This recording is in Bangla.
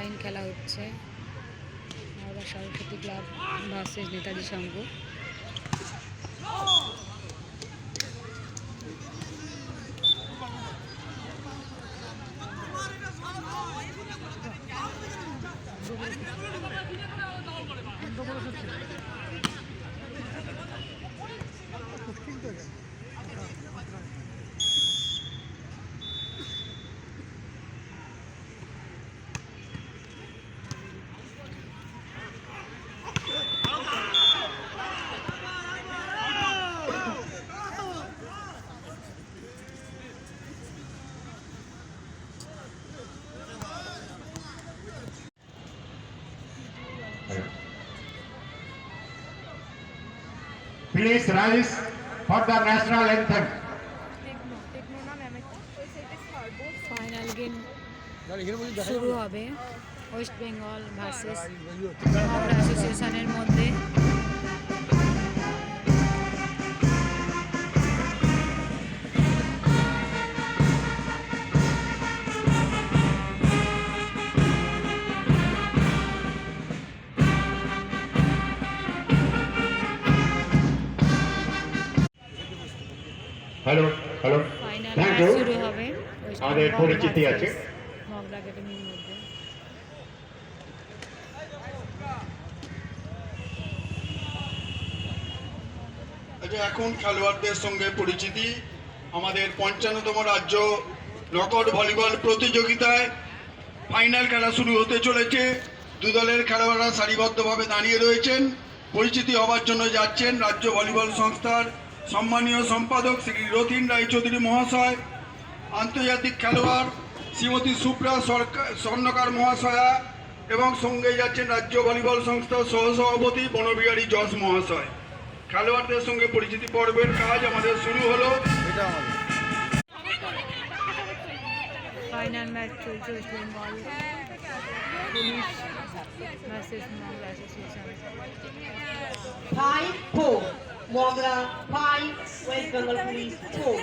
লাইন খেলা হচ্ছে Howrah Saraswati club versus Netaji Sangha. Please rise for the national anthem. Final game শুরু হবে ওয়েস্ট বেঙ্গল ভার্সেস হাওড়া অ্যাসোসিয়েশনের মধ্যে। Hello hello final thank match you. শুরু হবে ওয়েস্ট আমাদের বেঙ্গল পরিচিতি আছে ভার্সেস মগরা একাডেমির মধ্যে। এখন খেলোয়াড়দের সঙ্গে পরিচিতি। আমাদের ৫৫তম রাজ্য নকআউট ভলিবল প্রতিযোগিতায় ফাইনাল খেলা শুরু হতে চলেছে। দু দলের খেলোয়াড়রা সারিবদ্ধভাবে দাঁড়িয়ে রয়েছেন। পরিচিতি হওয়ার জন্য যাচ্ছেন রাজ্য ভলিবল সংস্থার সম্মানীয় সম্পাদক শ্রী রথীন রায়চৌধুরী মহাশয়, আন্তর্জাতিক খেলোয়াড় শ্রীমতী সুপ্রা স্বর্ণকার মহাশয়া এবং সঙ্গে যাচ্ছেন রাজ্য ভলিবল সংস্থার সহসভাপতি বনবিহারী যশ মহাশয়। খেলোয়াড়দের সঙ্গে পরিচিতি পর্বের কাজ আমাদের শুরু হলো। ফাইনাল ম্যাচ চলছে West Bengal police versus Mogra association. 5-4 Mogra 5 West Bengal Police 4